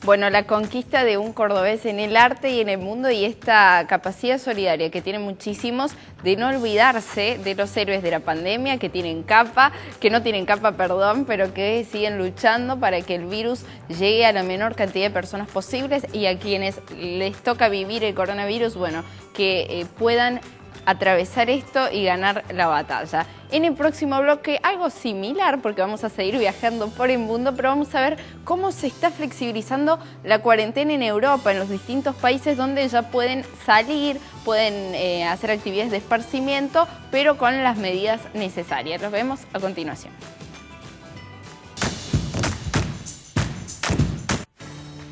B: Bueno, la conquista de un cordobés en el arte y en el mundo, y esta capacidad solidaria que tienen muchísimos de no olvidarse de los héroes de la pandemia, que no tienen capa, pero que siguen luchando para que el virus llegue a la menor cantidad de personas posibles, y a quienes les toca vivir el coronavirus, bueno, que puedan atravesar esto y ganar la batalla. En el próximo bloque algo similar, porque vamos a seguir viajando por el mundo, pero vamos a ver cómo se está flexibilizando la cuarentena en Europa, en los distintos países donde ya pueden salir, pueden hacer actividades de esparcimiento, pero con las medidas necesarias. Los vemos a continuación.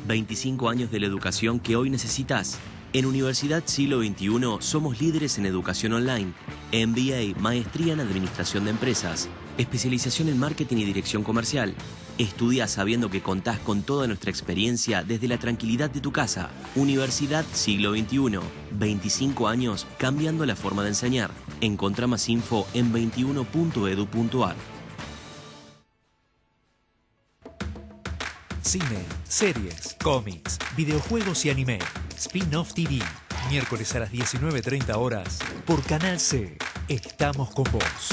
P: ¿25 años de la educación que hoy necesitas? En Universidad Siglo XXI somos líderes en educación online, MBA, maestría en administración de empresas, especialización en marketing y dirección comercial. Estudia sabiendo que contás con toda nuestra experiencia desde la tranquilidad de tu casa. Universidad Siglo XXI, 25 años cambiando la forma de enseñar. Encontrá más info en 21.edu.ar.
M: Cine, series, cómics, videojuegos y anime. Spin-Off TV, miércoles a las 19:30 horas, por Canal C. Estamos con vos.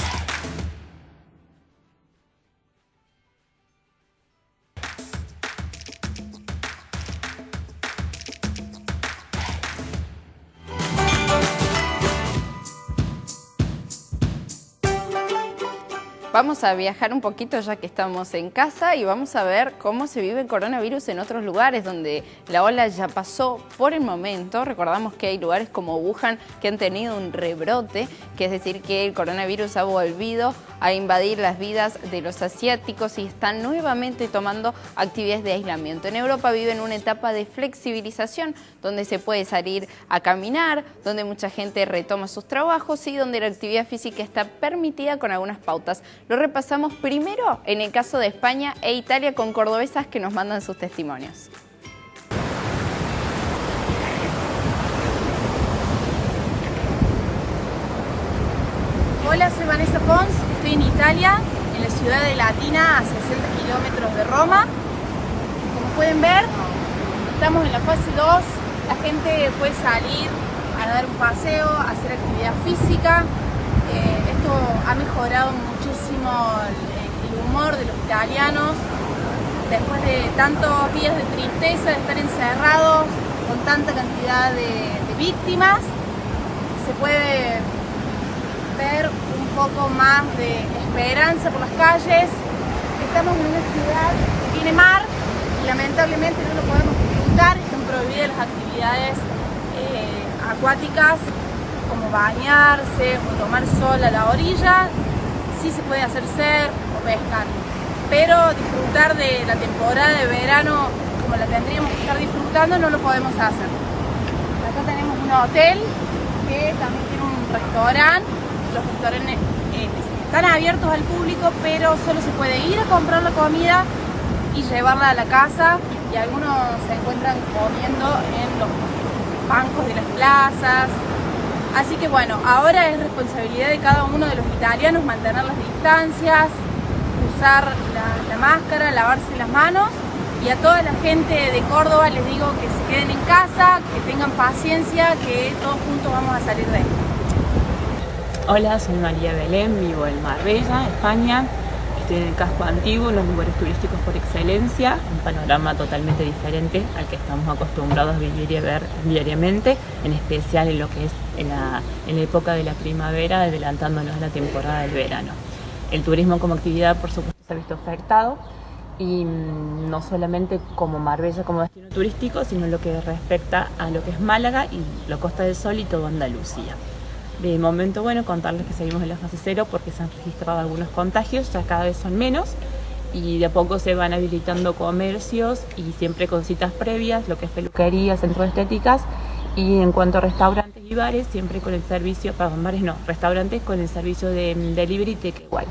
B: Vamos a viajar un poquito ya que estamos en casa y vamos a ver cómo se vive el coronavirus en otros lugares donde la ola ya pasó por el momento. Recordamos que hay lugares como Wuhan que han tenido un rebrote, que es decir que el coronavirus ha volvido a invadir las vidas de los asiáticos y están nuevamente tomando actividades de aislamiento. En Europa viven una etapa de flexibilización donde se puede salir a caminar, donde mucha gente retoma sus trabajos y donde la actividad física está permitida con algunas pautas. Lo repasamos primero en el caso de España e Italia con cordobesas que nos mandan sus testimonios.
Q: Hola, soy Vanessa Pons, estoy en Italia, en la ciudad de Latina, a 60 kilómetros de Roma. Como pueden ver, estamos en la fase 2, la gente puede salir a dar un paseo, a hacer actividad física. Esto ha mejorado muchísimo el humor de los italianos. Después de tantos días de tristeza, de estar encerrados con tanta cantidad de víctimas, se puede ver un poco más de esperanza por las calles. Estamos en una ciudad que tiene mar y lamentablemente no lo podemos disfrutar, están prohibidas las actividades acuáticas como bañarse o tomar sol a la orilla, sí se puede hacer surf o pescar, pero disfrutar de la temporada de verano como la tendríamos que estar disfrutando no lo podemos hacer. Acá tenemos un hotel que también tiene un restaurante. Los restaurantes están abiertos al público, pero solo se puede ir a comprar la comida y llevarla a la casa, y algunos se encuentran comiendo en los bancos de las plazas. Así que bueno, ahora es responsabilidad de cada uno de los italianos mantener las distancias, usar la máscara, lavarse las manos, y a toda la gente de Córdoba les digo que se queden en casa, que tengan paciencia, que todos juntos vamos a salir de esto.
R: Hola, soy María Belén, vivo en Marbella, España. Estoy en el casco antiguo, en los lugares turísticos por excelencia, un panorama totalmente diferente al que estamos acostumbrados a vivir y a ver diariamente, en especial en lo que es en la época de la primavera, adelantándonos a la temporada del verano. El turismo como actividad, por supuesto, se ha visto afectado, y no solamente como Marbella como destino turístico, sino en lo que respecta a lo que es Málaga y la Costa del Sol y todo Andalucía. De momento, bueno, contarles que seguimos en la fase 0 porque se han registrado algunos contagios, ya cada vez son menos, y de a poco se van habilitando comercios, y siempre con citas previas, lo que es peluquería, centros de estéticas, y en cuanto a restaurantes y bares, siempre con el servicio, perdón, bares no, restaurantes con el servicio de delivery takeaway.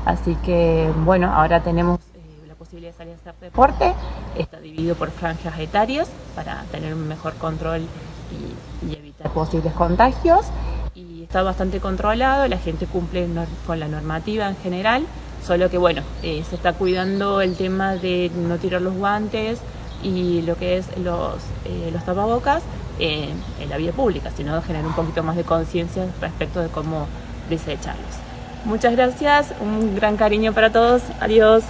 R: Así que, bueno, ahora tenemos la posibilidad de salir a hacer deporte, está dividido por franjas etarias para tener un mejor control y evitar posibles contagios. Y está bastante controlado, la gente cumple con la normativa en general, solo que bueno, se está cuidando el tema de no tirar los guantes y lo que es los tapabocas en la vía pública, sino generar un poquito más de conciencia respecto de cómo desecharlos. Muchas gracias, un gran cariño para todos, adiós.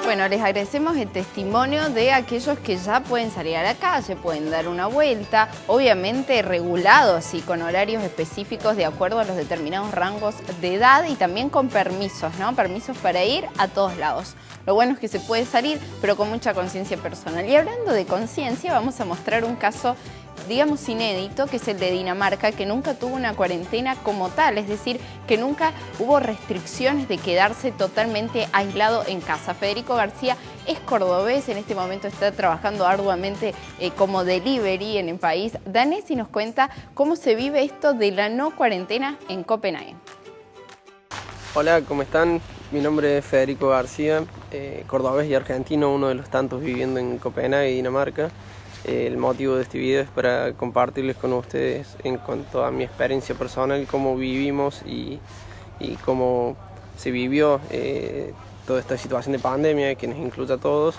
B: Bueno, les agradecemos el testimonio de aquellos que ya pueden salir a la calle, pueden dar una vuelta, obviamente regulados y con horarios específicos de acuerdo a los determinados rangos de edad, y también con permisos, ¿no? Permisos para ir a todos lados. Lo bueno es que se puede salir, pero con mucha conciencia personal. Y hablando de conciencia, vamos a mostrar un caso, digamos, inédito, que es el de Dinamarca, que nunca tuvo una cuarentena como tal, es decir, que nunca hubo restricciones de quedarse totalmente aislado en casa. Federico García es cordobés, en este momento está trabajando arduamente como delivery en el país danés, y nos cuenta cómo se vive esto de la no cuarentena en Copenhague.
S: Hola, ¿cómo están? Mi nombre es Federico García, cordobés y argentino, uno de los tantos viviendo en Copenhague, Dinamarca. El motivo de este video es para compartirles con ustedes en cuanto a mi experiencia personal, cómo vivimos y cómo se vivió toda esta situación de pandemia que nos incluye a todos,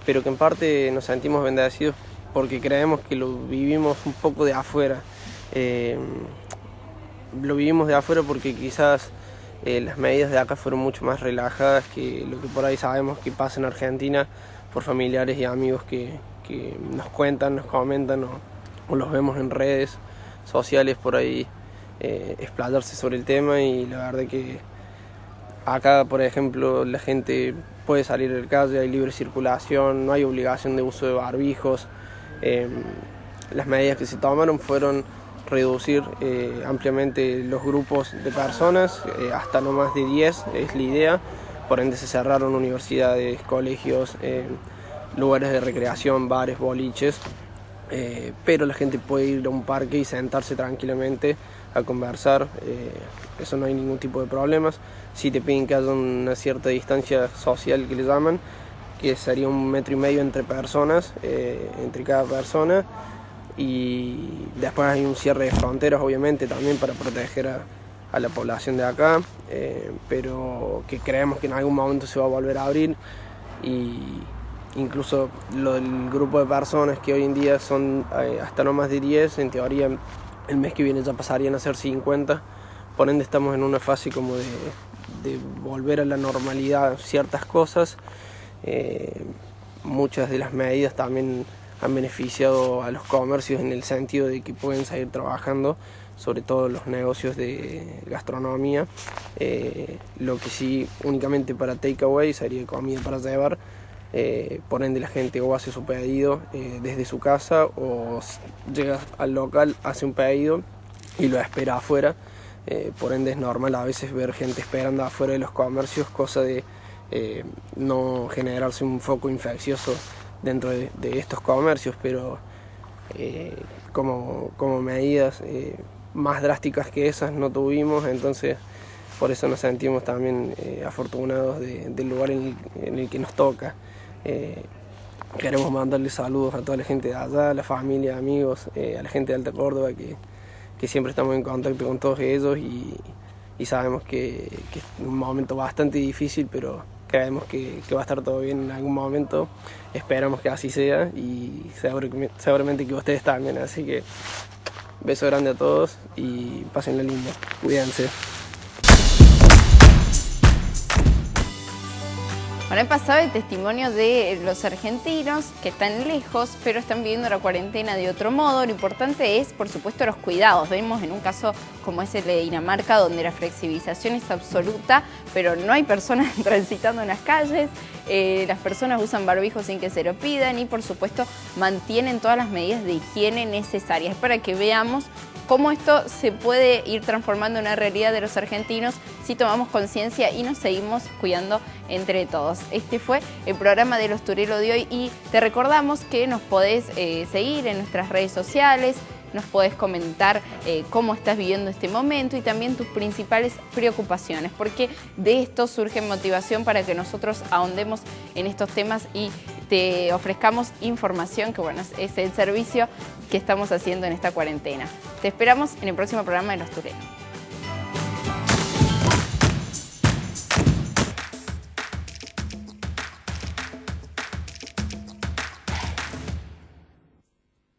S: pero que en parte nos sentimos bendecidos porque creemos que lo vivimos un poco de afuera. Lo vivimos de afuera porque quizás las medidas de acá fueron mucho más relajadas que lo que por ahí sabemos que pasa en Argentina por familiares y amigos que nos cuentan, nos comentan o los vemos en redes sociales por ahí explayarse sobre el tema. Y la verdad que acá, por ejemplo, la gente puede salir de la calle, hay libre circulación, no hay obligación de uso de barbijos. Las medidas que se tomaron fueron reducir ampliamente los grupos de personas, hasta no más de 10 es la idea. Por ende se cerraron universidades, colegios, lugares de recreación, bares, boliches, pero la gente puede ir a un parque y sentarse tranquilamente a conversar, eso no hay ningún tipo de problemas. Si te piden que haya una cierta distancia social que le llaman, que sería 1,5 metros entre personas, entre cada persona, y después hay un cierre de fronteras obviamente también para proteger a la población de acá, pero que creemos que en algún momento se va a volver a abrir. Y incluso el grupo de personas que hoy en día son hasta no más de 10, en teoría el mes que viene ya pasarían a ser 50, por ende estamos en una fase como de volver a la normalidad ciertas cosas. Muchas de las medidas también han beneficiado a los comercios en el sentido de que pueden seguir trabajando, sobre todo los negocios de gastronomía, lo que sí únicamente para takeaway sería comida para llevar. Por ende la gente o hace su pedido desde su casa o llega al local, hace un pedido y lo espera afuera. Por ende es normal a veces ver gente esperando afuera de los comercios, cosa de no generarse un foco infeccioso dentro de estos comercios, pero como medidas más drásticas que esas no tuvimos, entonces por eso nos sentimos también afortunados del lugar en el que nos toca. Queremos mandarle saludos a toda la gente de allá, a la familia, amigos, a la gente de Alta Córdoba, que siempre estamos en contacto con todos ellos y sabemos que es un momento bastante difícil, pero creemos que va a estar todo bien en algún momento. Esperamos que así sea y seguramente que ustedes también. Así que beso grande a todos y pásenla lindo. Cuídense.
B: Bueno, he pasado el testimonio de los argentinos que están lejos, pero están viviendo la cuarentena de otro modo. Lo importante es, por supuesto, los cuidados. Vemos en un caso como es el de Dinamarca, donde la flexibilización es absoluta, pero no hay personas transitando en las calles, las personas usan barbijo sin que se lo pidan y, por supuesto, mantienen todas las medidas de higiene necesarias para que veamos cómo esto se puede ir transformando en una realidad de los argentinos si tomamos conciencia y nos seguimos cuidando entre todos. Este fue el programa de Los Turelo de hoy y te recordamos que nos podés seguir en nuestras redes sociales, nos podés comentar cómo estás viviendo este momento y también tus principales preocupaciones, porque de esto surge motivación para que nosotros ahondemos en estos temas y te ofrezcamos información, que bueno, es el servicio que estamos haciendo en esta cuarentena. Te esperamos en el próximo programa de Los Turelos.